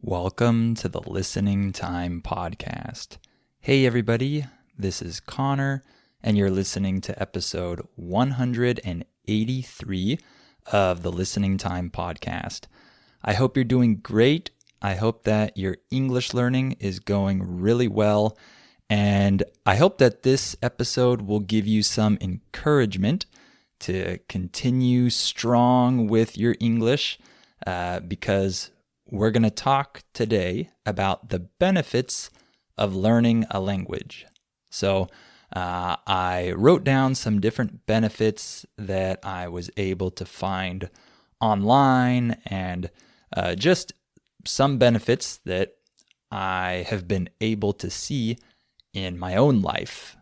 Welcome to the Listening Time Podcast. Hey everybody, this is Connor, and you're listening to episode 183 of the Listening Time Podcast. I hope you're doing great. I hope that your English learning is going really well, and I hope that this episode will give you some encouragement to continue strong with your English because we're going to talk today about the benefits of learning a language. So I wrote down some different benefits that I was able to find online and just some benefits that I have been able to see in my own life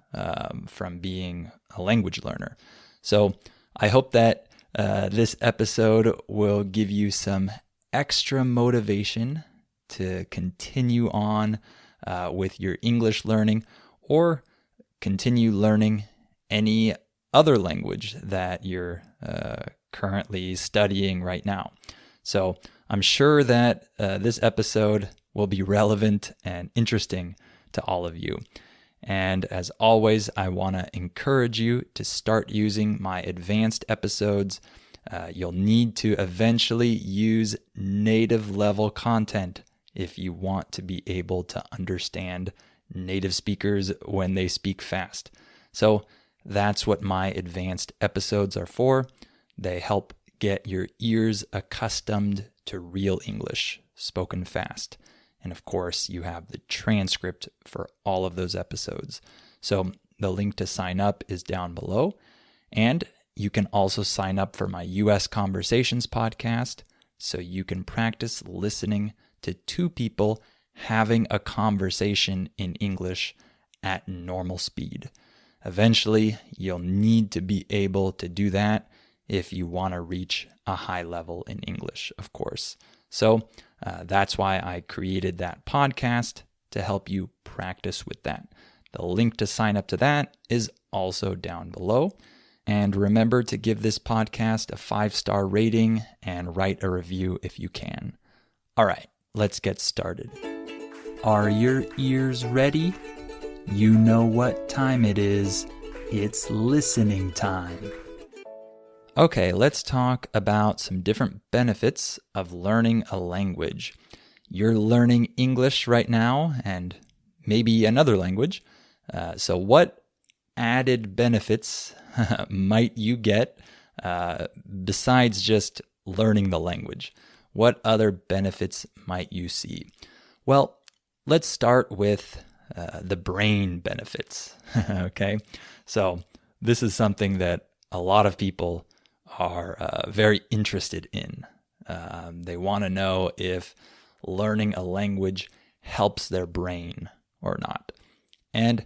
from being a language learner. So I hope that this episode will give you some extra motivation to continue on with your English learning or continue learning any other language that you're currently studying right now. So I'm sure that this episode will be relevant and interesting to all of you. And as always, I want to encourage you to start using my advanced episodes. You'll need to eventually use native level content if you want to be able to understand native speakers when they speak fast. So that's what my advanced episodes are for. They help get your ears accustomed to real English spoken fast. And of course, you have the transcript for all of those episodes. So the link to sign up is down below. And you can also sign up for my US Conversations podcast so you can practice listening to two people having a conversation in English at normal speed. Eventually, you'll need to be able to do that if you want to reach a high level in English, of course. So that's why I created that podcast to help you practice with that. The link to sign up to that is also down below. And remember to give this podcast a 5-star rating and write a review if you can. All right, let's get started. Are your ears ready? You know what time it is. It's listening time. Okay, let's talk about some different benefits of learning a language. You're learning English right now and maybe another language. So what added benefits might you get besides just learning the language? What other benefits might you see? Well, let's start with the brain benefits. Okay, so this is something that a lot of people are very interested in. They want to know if learning a language helps their brain or not. And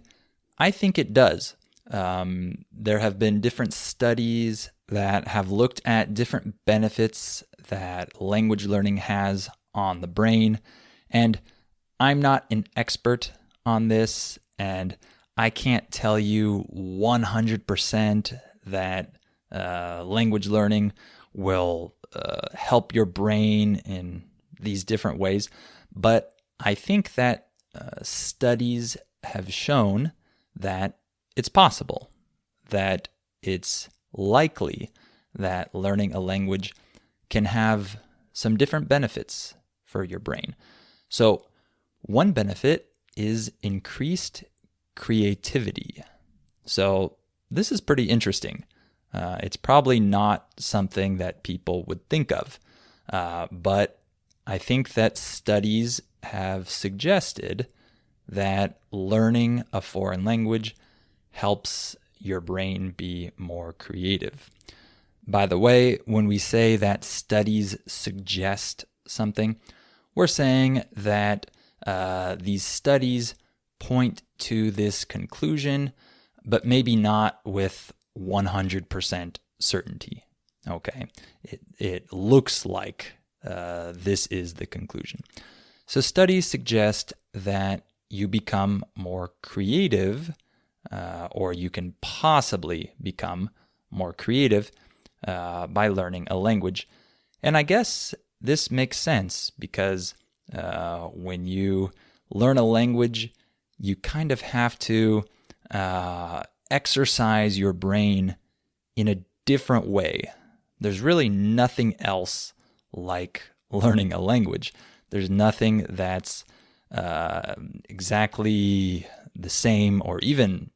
I think it does. There have been different studies that have looked at different benefits that language learning has on the brain. And I'm not an expert on this, and I can't tell you 100% that language learning will help your brain in these different ways. But I think that studies have shown that it's possible, that it's likely that learning a language can have some different benefits for your brain. So one benefit is increased creativity. So this is pretty interesting. It's probably not something that people would think of, but I think that studies have suggested that learning a foreign language helps your brain be more creative. By the way, when we say that studies suggest something, we're saying that these studies point to this conclusion, but maybe not with 100% certainty. Okay, it looks like this is the conclusion. So studies suggest that you become more creative, or you can possibly become more creative by learning a language. And I guess this makes sense because When you learn a language, you kind of have to exercise your brain in a different way. There's really nothing else like learning a language. There's nothing that's exactly the same or even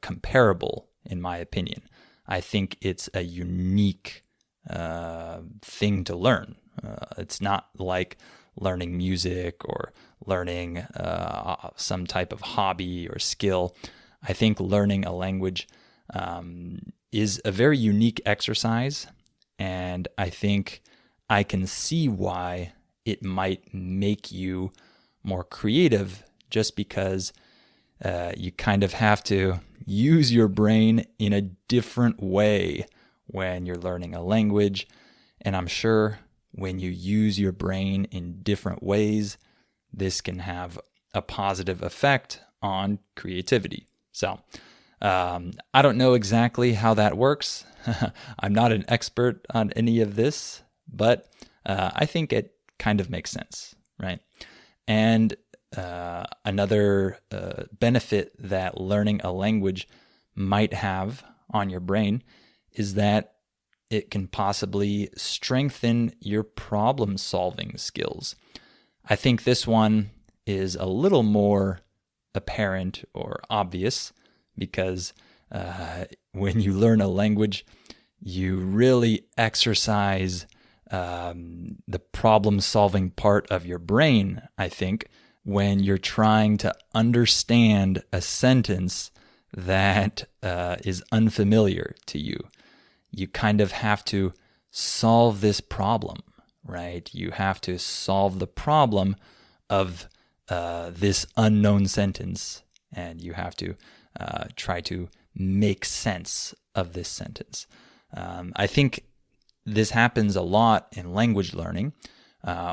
comparable, in my opinion. I think it's a unique thing to learn. It's not like learning music or learning some type of hobby or skill. I think learning a language is a very unique exercise, and I think I can see why it might make you more creative, just because you kind of have to use your brain in a different way when you're learning a language. And I'm sure when you use your brain in different ways, this can have a positive effect on creativity. So I don't know exactly how that works. I'm not an expert on any of this, but I think it kind of makes sense, right? And another benefit that learning a language might have on your brain is that it can possibly strengthen your problem-solving skills. I think this one is a little more apparent or obvious because when you learn a language, you really exercise the problem-solving part of your brain, I think, when you're trying to understand a sentence that is unfamiliar to you. You kind of have to solve this problem, right? You have to solve the problem of this unknown sentence, and you have to try to make sense of this sentence. I think this happens a lot in language learning,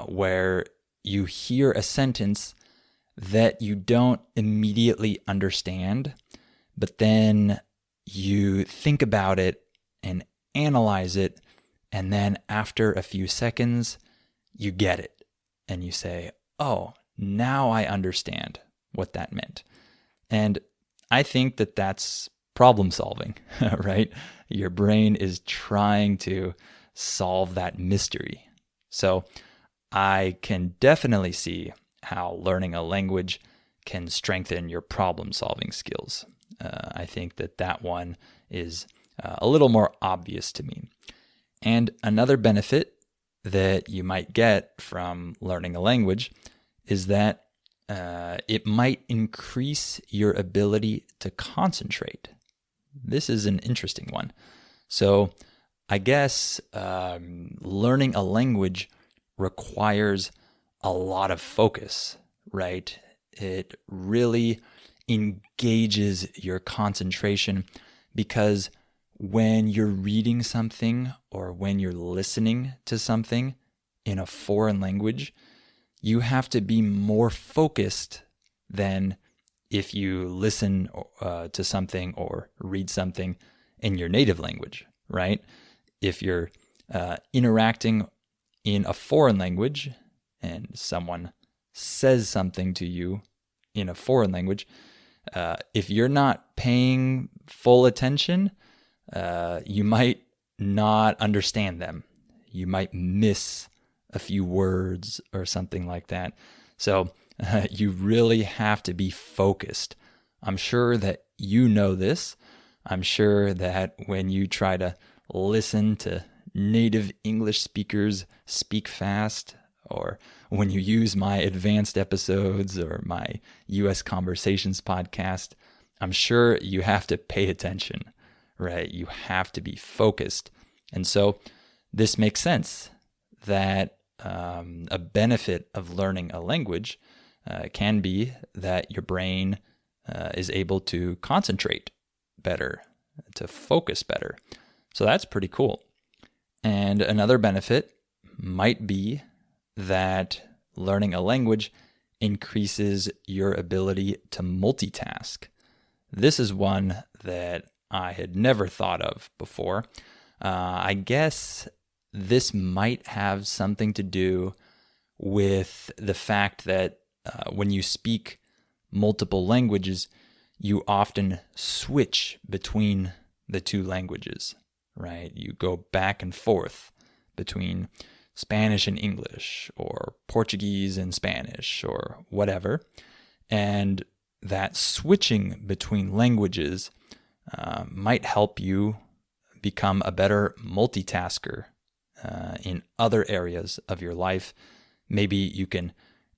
where you hear a sentence that you don't immediately understand, but then you think about it and analyze it, and then after a few seconds, you get it, and you say, oh, now I understand what that meant. And I think that that's problem solving, right? Your brain is trying to solve that mystery. So I can definitely see how learning a language can strengthen your problem solving skills. I think that that one is a little more obvious to me. And another benefit that you might get from learning a language is that it might increase your ability to concentrate. This is an interesting one. So I guess learning a language requires a lot of focus, right? It really engages your concentration because when you're reading something or when you're listening to something in a foreign language, you have to be more focused than if you listen to something or read something in your native language, right? If you're interacting in a foreign language and someone says something to you in a foreign language, if you're not paying full attention, you might not understand them. You might miss a few words or something like that. So you really have to be focused. I'm sure that you know this. I'm sure that when you try to listen to native English speakers speak fast, or when you use my advanced episodes or my US Conversations podcast, I'm sure you have to pay attention, right? You have to be focused. And so this makes sense that a benefit of learning a language can be that your brain is able to concentrate better, to focus better. So that's pretty cool. And another benefit might be that learning a language increases your ability to multitask. This is one that I had never thought of before. I guess this might have something to do with the fact that when you speak multiple languages, you often switch between the two languages, right? You go back and forth between Spanish and English, or Portuguese and Spanish, or whatever. And that switching between languages might help you become a better multitasker in other areas of your life. Maybe you can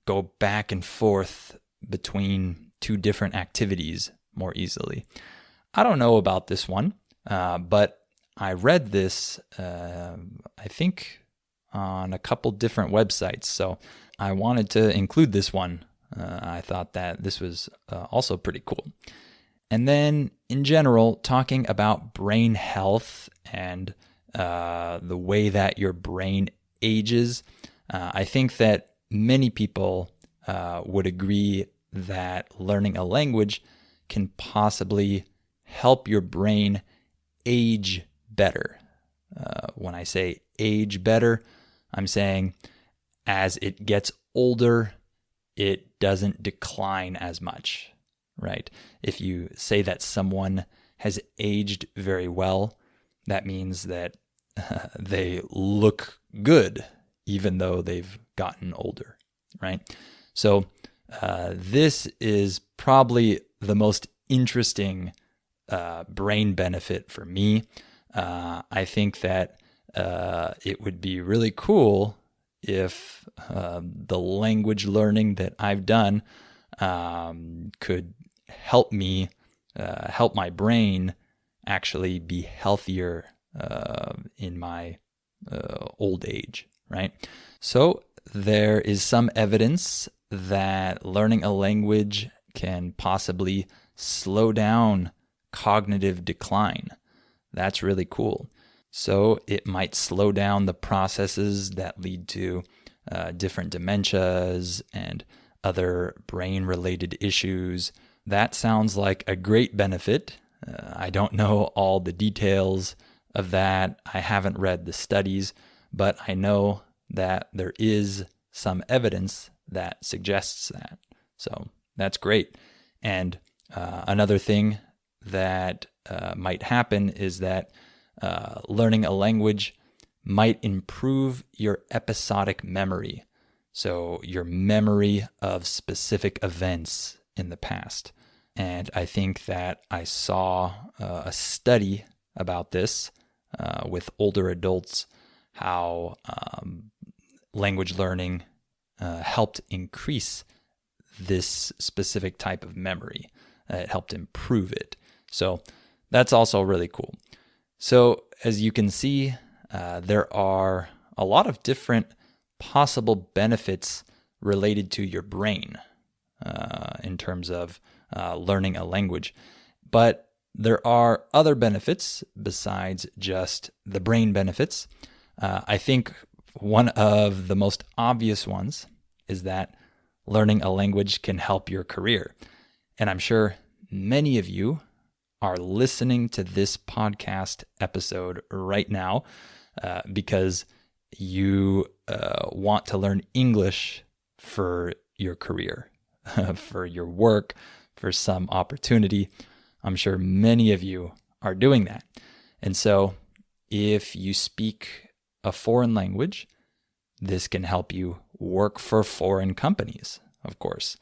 go back and forth between two different activities more easily. I don't know about this one, but I read this, I think, on a couple different websites. So I wanted to include this one. I thought that this was also pretty cool. And then in general, talking about brain health and the way that your brain ages, I think that many people would agree that learning a language can possibly help your brain age better. When I say age better, I'm saying as it gets older, it doesn't decline as much, right? If you say that someone has aged very well, that means that they look good even though they've gotten older, right? So this is probably the most interesting brain benefit for me. I think that it would be really cool if the language learning that I've done could help me, help my brain actually be healthier in my old age, right? So there is some evidence that learning a language can possibly slow down cognitive decline. That's really cool. So it might slow down the processes that lead to different dementias and other brain-related issues. That sounds like a great benefit. I don't know all the details of that. I haven't read the studies, but I know that there is some evidence that suggests that. So that's great. And another thing that might happen is that learning a language might improve your episodic memory. So your memory of specific events in the past. And I think that I saw a study about this with older adults, how language learning helped increase this specific type of memory. It helped improve it. So that's also really cool. So as you can see, there are a lot of different possible benefits related to your brain in terms of learning a language. But there are other benefits besides just the brain benefits. I think one of the most obvious ones is that learning a language can help your career. And I'm sure many of you are listening to this podcast episode right now because you want to learn English for your career, for your work, for some opportunity. I'm sure many of you are doing that. And so if you speak a foreign language, this can help you work for foreign companies, of course.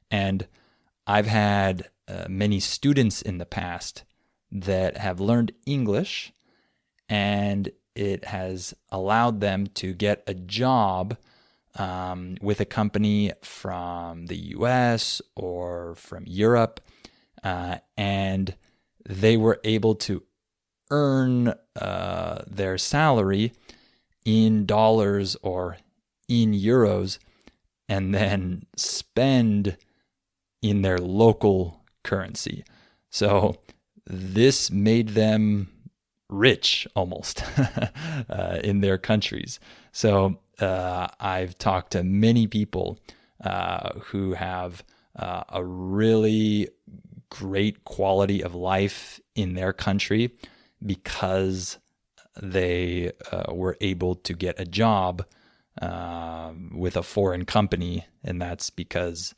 And I've had many students in the past that have learned English, and it has allowed them to get a job with a company from the US or from Europe, and they were able to earn their salary in dollars or in euros and then spend in their local currency. So this made them rich almost in their countries. So I've talked to many people who have a really great quality of life in their country because they were able to get a job with a foreign company, and that's because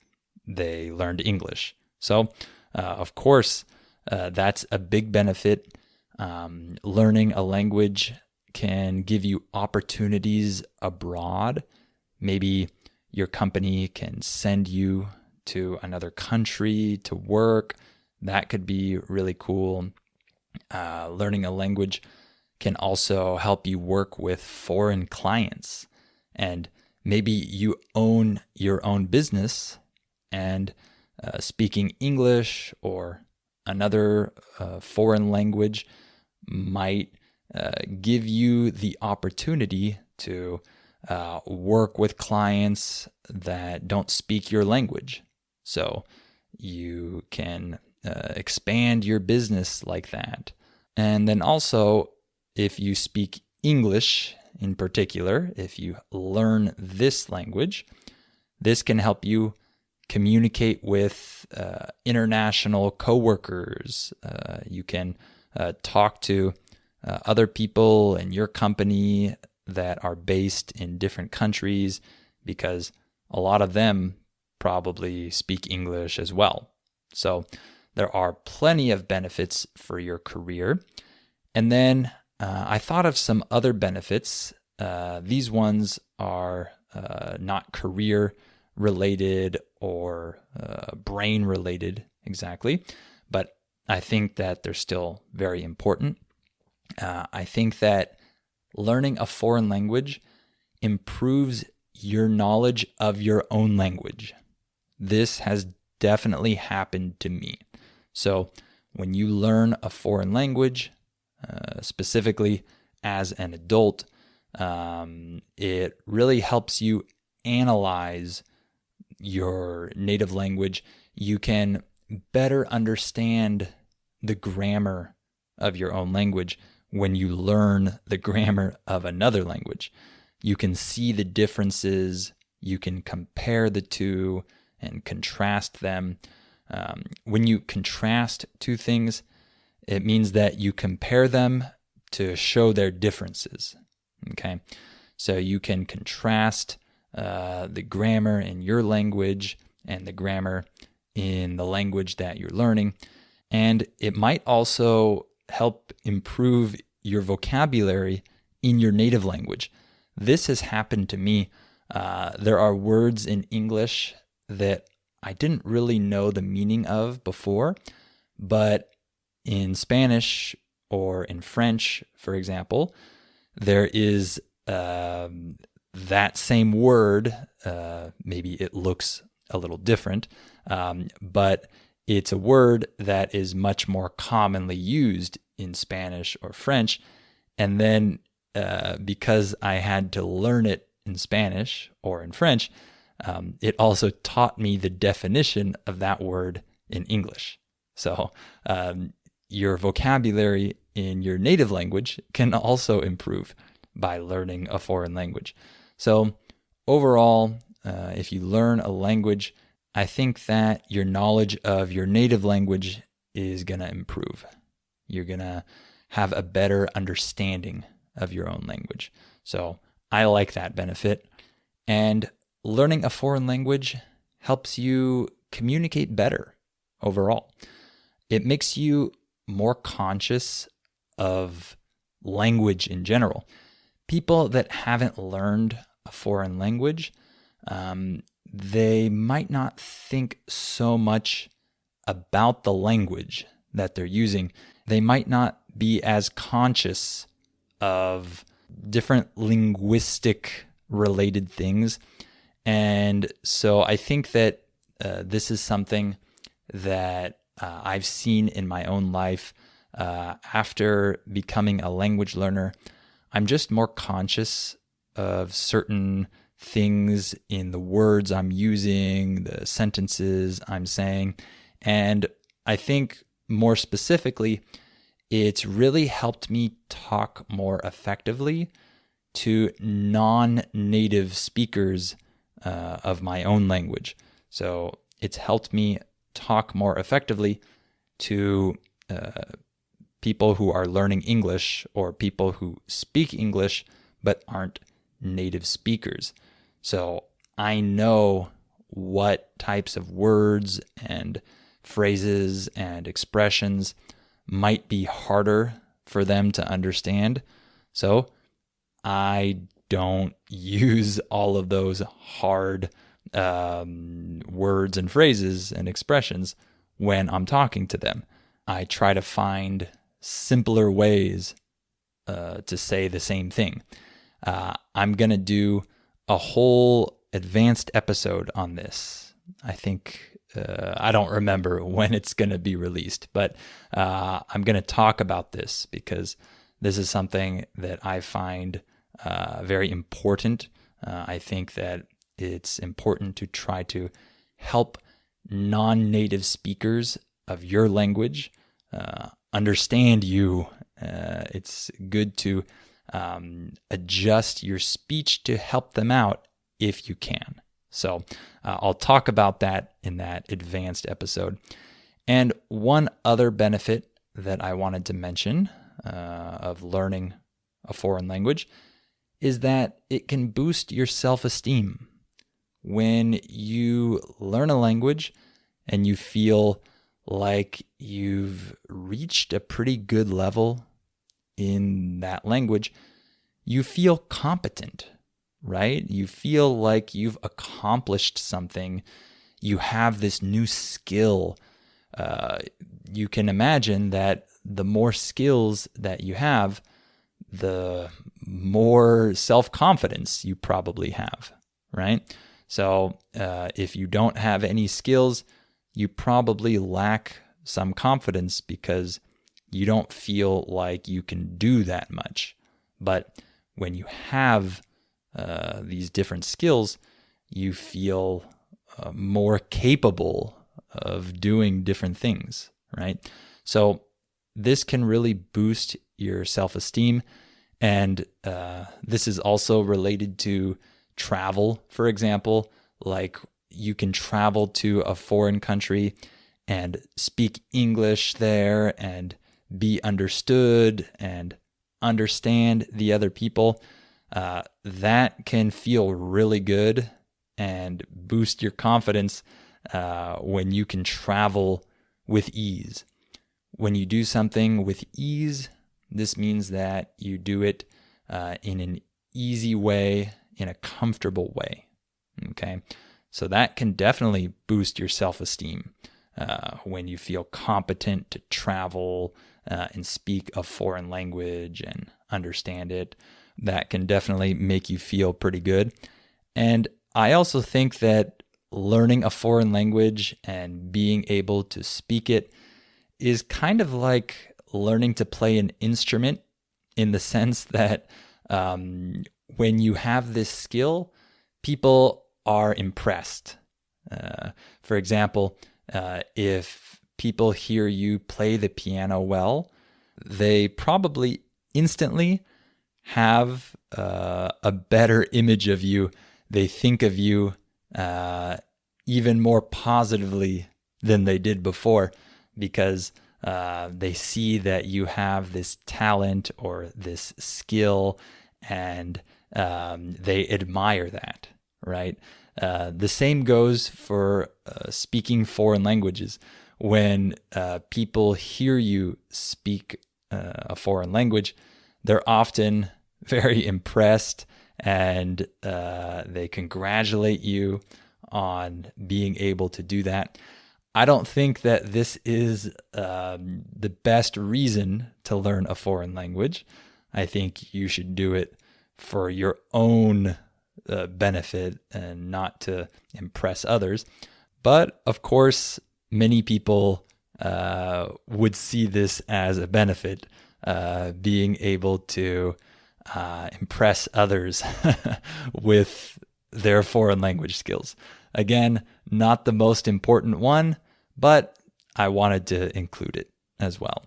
they learned English. So, of course, that's a big benefit. Learning a language can give you opportunities abroad. Maybe your company can send you to another country to work. That could be really cool. Learning a language can also help you work with foreign clients. And maybe you own your own business, and speaking English or another foreign language might give you the opportunity to work with clients that don't speak your language. So you can expand your business like that. And then also, if you speak English in particular, if you learn this language, this can help you communicate with international coworkers. You can talk to other people in your company that are based in different countries, because a lot of them probably speak English as well. So there are plenty of benefits for your career. And then I thought of some other benefits. These ones are not career related or brain related exactly, but I think that they're still very important. I think that learning a foreign language improves your knowledge of your own language. This has definitely happened to me. So when you learn a foreign language, specifically as an adult, it really helps you analyze your native language. You can better understand the grammar of your own language when you learn the grammar of another language. You can see the differences, you can compare the two and contrast them. When you contrast two things, it means that you compare them to show their differences. Okay, so you can contrast the grammar in your language and the grammar in the language that you're learning. And it might also help improve your vocabulary in your native language. This has happened to me. There are words in English that I didn't really know the meaning of before, but in Spanish or in French, for example, there is that same word. Maybe it looks a little different, but it's a word that is much more commonly used in Spanish or French. And then because I had to learn it in Spanish or in French, it also taught me the definition of that word in English. So your vocabulary in your native language can also improve by learning a foreign language. So overall, if you learn a language, I think that your knowledge of your native language is going to improve. You're going to have a better understanding of your own language. So I like that benefit. And learning a foreign language helps you communicate better overall. It makes you more conscious of language in general. People that haven't learned a foreign language, they might not think so much about the language that they're using. They might not be as conscious of different linguistic related things. And so I think that this is something that I've seen in my own life. After becoming a language learner, I'm just more conscious of certain things in the words I'm using, the sentences I'm saying. And I think more specifically, it's really helped me talk more effectively to non-native speakers of my own language. So it's helped me talk more effectively to people who are learning English or people who speak English but aren't native speakers. So I know what types of words and phrases and expressions might be harder for them to understand. So I don't use all of those hard words and phrases and expressions when I'm talking to them. I try to find simpler ways to say the same thing. I'm going to do a whole advanced episode on this. I think, I don't remember when it's going to be released, but I'm going to talk about this because this is something that I find very important. I think that it's important to try to help non-native speakers of your language understand you. It's good to adjust your speech to help them out if you can. So I'll talk about that in that advanced episode. And one other benefit that I wanted to mention of learning a foreign language is that it can boost your self-esteem. When you learn a language and you feel like you've reached a pretty good level in that language, you feel competent, right? You feel like you've accomplished something. You have this new skill. You can imagine that the more skills that you have, the more self-confidence you probably have, right? So if you don't have any skills, you probably lack some confidence because you don't feel like you can do that much. But when you have these different skills, you feel more capable of doing different things, right? So this can really boost your self-esteem. And this is also related to travel, for example. Like you can travel to a foreign country and speak English there and be understood and understand the other people. That can feel really good and boost your confidence when you can travel with ease. When you do something with ease, this means that you do it in an easy way, in a comfortable way. Okay, so that can definitely boost your self-esteem when you feel competent to travel and speak a foreign language and understand it. That can definitely make you feel pretty good. And I also think that learning a foreign language and being able to speak it is kind of like learning to play an instrument, in the sense that when you have this skill, people are impressed. For example, if people hear you play the piano well, they probably instantly have a better image of you. They think of you even more positively than they did before, because they see that you have this talent or this skill, and they admire that, right? The same goes for speaking foreign languages. When people hear you speak a foreign language, they're often very impressed, and they congratulate you on being able to do that. I don't think that this is the best reason to learn a foreign language. I think you should do it for your own benefit and not to impress others. But of course, many people would see this as a benefit, being able to impress others with their foreign language skills. Again, not the most important one, but I wanted to include it as well.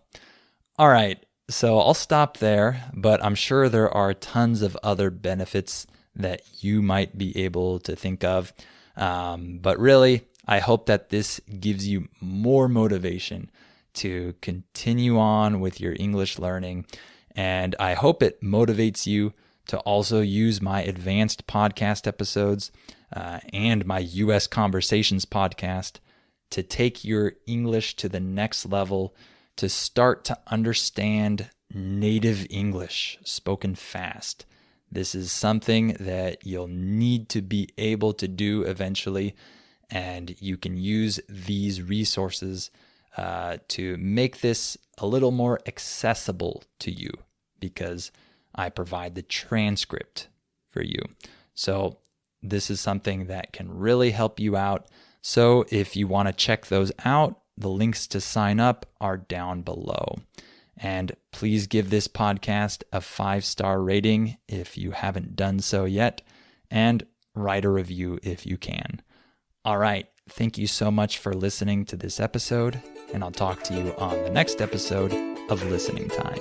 All right, so I'll stop there, but I'm sure there are tons of other benefits that you might be able to think of. But really, I hope that this gives you more motivation to continue on with your English learning. And I hope it motivates you to also use my advanced podcast episodes and my US Conversations podcast to take your English to the next level, to start to understand native English spoken fast. This is something that you'll need to be able to do eventually, and you can use these resources to make this a little more accessible to you because I provide the transcript for you. So this is something that can really help you out. So if you want to check those out, the links to sign up are down below. And please give this podcast a 5-star rating if you haven't done so yet, and write a review if you can. All right, thank you so much for listening to this episode, and I'll talk to you on the next episode of Listening Time.